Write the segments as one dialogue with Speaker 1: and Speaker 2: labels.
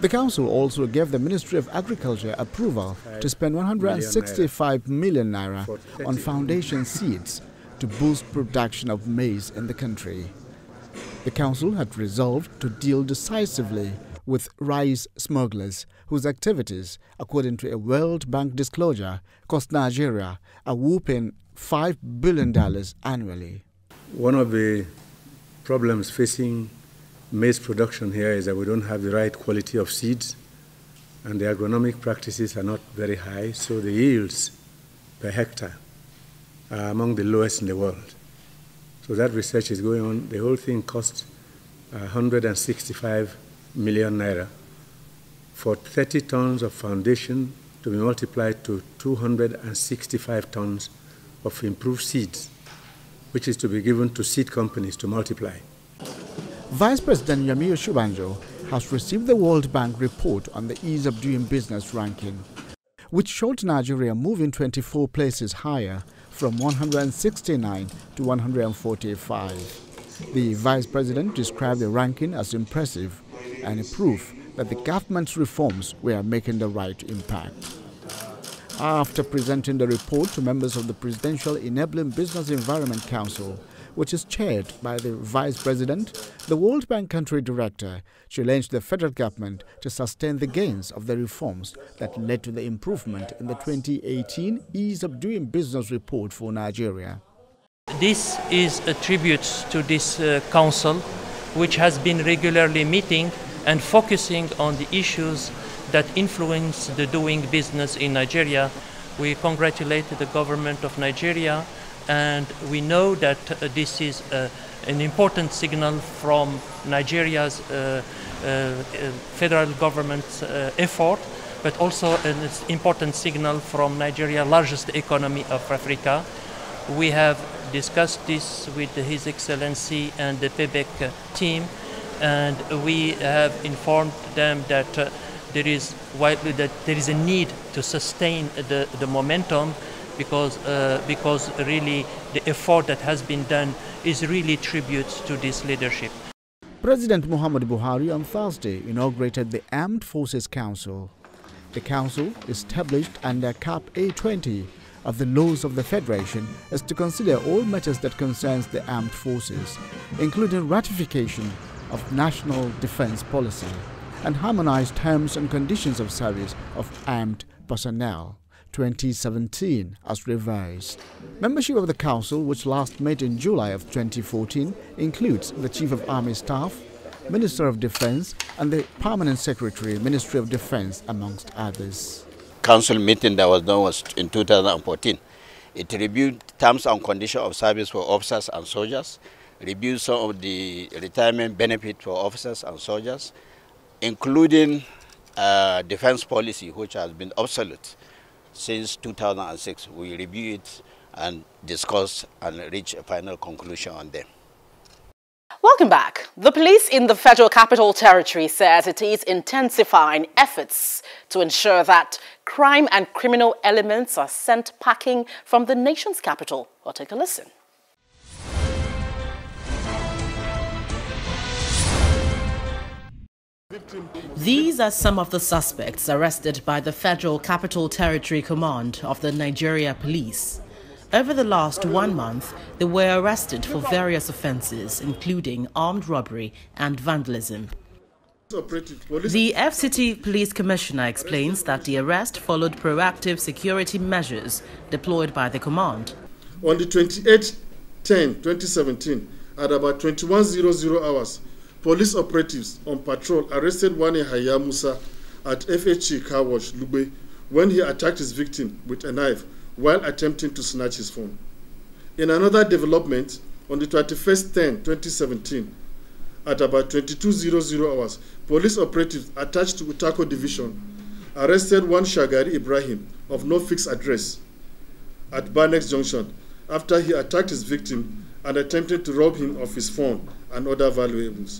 Speaker 1: The council also gave the Ministry of Agriculture approval to spend 165 million naira on foundation seeds to boost production of maize in the country. The council had resolved to deal decisively with rice smugglers whose activities, according to a World Bank disclosure, cost Nigeria a whopping $5 billion annually.
Speaker 2: One of the problems facing maize production here is that we don't have the right quality of seeds, and the agronomic practices are not very high, so the yields per hectare are among the lowest in the world. So that research is going on. The whole thing costs 165 million naira for 30 tons of foundation to be multiplied to 265 tons of improved seeds, which is to be given to seed companies to multiply.
Speaker 1: Vice President Yemi Osinbajo has received the World Bank report on the ease of doing business ranking, which showed Nigeria moving 24 places higher from 169 to 145. The Vice President described the ranking as impressive and a proof that the government's reforms were making the right impact. After presenting the report to members of the Presidential Enabling Business Environment Council, which is chaired by the Vice President, the World Bank Country Director challenged the federal government to sustain the gains of the reforms that led to the improvement in the 2018 Ease of Doing Business report for Nigeria.
Speaker 3: This is a tribute to this council, which has been regularly meeting and focusing on the issues that influence the doing business in Nigeria. We congratulate the government of Nigeria, and we know that this is an important signal from Nigeria's federal government's effort, but also an important signal from Nigeria's largest economy of Africa. We have discussed this with His Excellency and the PEBEC team, and we have informed them that there is a need to sustain the momentum, because really the effort that has been done is really tribute to this leadership.
Speaker 1: President Muhammadu Buhari on Thursday inaugurated the Armed Forces Council. The council, established under Cap A20 of the laws of the Federation, is to consider all matters that concerns the armed forces, including ratification of national defense policy and harmonized terms and conditions of service of armed personnel, 2017 as revised. Membership of the council, which last met in July of 2014, includes the Chief of Army Staff, Minister of Defense, and the Permanent Secretary, Ministry of Defense, amongst others.
Speaker 4: Council meeting that was done was in 2014. It reviewed terms and conditions of service for officers and soldiers, reviewed some of the retirement benefit for officers and soldiers, including defense policy, which has been obsolete since 2006. We reviewed it and discussed and reached a final conclusion on them.
Speaker 5: Welcome back. The police in the Federal Capital Territory says it is intensifying efforts to ensure that crime and criminal elements are sent packing from the nation's capital. Well, take a listen. These are some of the suspects arrested by the Federal Capital Territory Command of the Nigeria Police. Over the last 1 month, they were arrested for various offences, including armed robbery and vandalism. The FCT Police Commissioner explains that the arrest followed proactive security measures deployed by the command.
Speaker 6: On the 28/10/2017, at about 21:00 hours, police operatives on patrol arrested Wane Haya Musa at FHC Car Wash, Lugbe, when he attacked his victim with a knife while attempting to snatch his phone. In another development, on the 21/10/2017, at about 22:00 hours, police operatives attached to Utako Division arrested one Shagari Ibrahim of no fixed address at Barnex Junction after he attacked his victim and attempted to rob him of his phone and other valuables.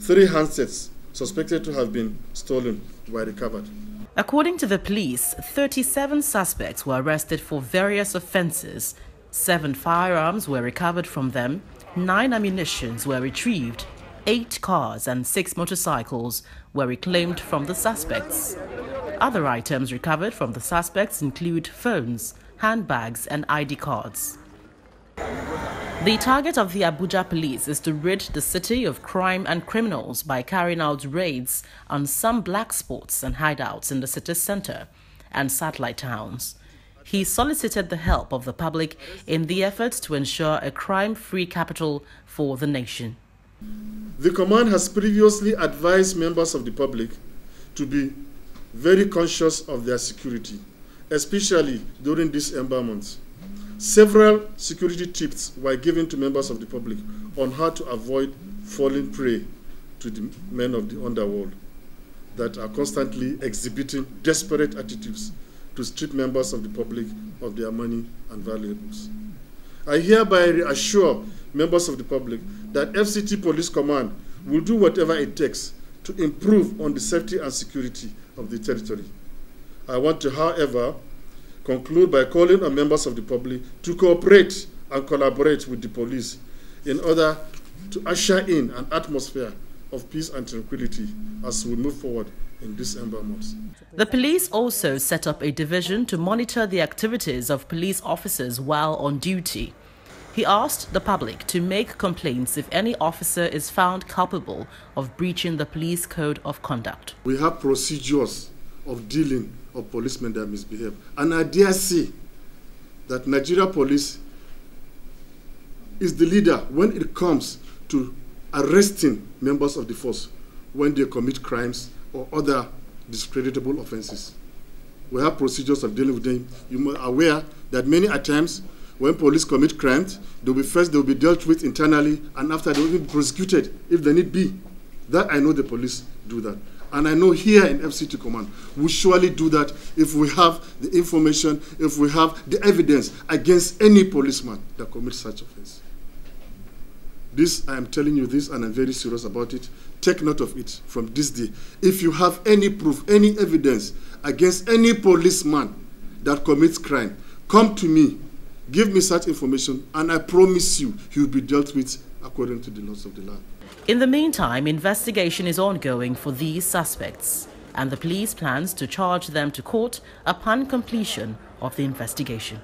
Speaker 6: 3 handsets suspected to have been stolen were recovered.
Speaker 5: According to the police, 37 suspects were arrested for various offences. 7 firearms were recovered from them, 9 ammunitions were retrieved. 8 cars and 6 motorcycles were reclaimed from the suspects. Other items recovered from the suspects include phones, handbags and ID cards. The target of the Abuja police is to rid the city of crime and criminals by carrying out raids on some black spots and hideouts in the city center and satellite towns. He solicited the help of the public in the efforts to ensure a crime-free capital for the nation.
Speaker 6: The command has previously advised members of the public to be very conscious of their security, especially during these ember months. Several security tips were given to members of the public on how to avoid falling prey to the men of the underworld that are constantly exhibiting desperate attitudes to strip members of the public of their money and valuables. I hereby reassure members of the public that FCT Police Command will do whatever it takes to improve on the safety and security of the territory. I want to, however, conclude by calling on members of the public to cooperate and collaborate with the police in order to usher in an atmosphere of peace and tranquility as we move forward in this ember months.
Speaker 5: The police also set up a division to monitor the activities of police officers while on duty. He asked the public to make complaints if any officer is found culpable of breaching the police code of conduct.
Speaker 6: We have procedures of dealing of policemen that misbehave. And I dare say that Nigeria Police is the leader when it comes to arresting members of the force when they commit crimes or other discreditable offenses. We have procedures of dealing with them. You are aware that many times when police commit crimes, they will be dealt with internally, and after they will be prosecuted if they need be. That I know the police do that. And I know here in FCT Command, we surely do that if we have the information, if we have the evidence against any policeman that commits such offense. This, I am telling you this, and I'm very serious about it. Take note of it from this day. If you have any proof, any evidence against any policeman that commits crime, come to me, give me such information, and I promise you, he will be dealt with according to the laws of the land.
Speaker 5: In the meantime, investigation is ongoing for these suspects, and the police plans to charge them to court upon completion of the investigation.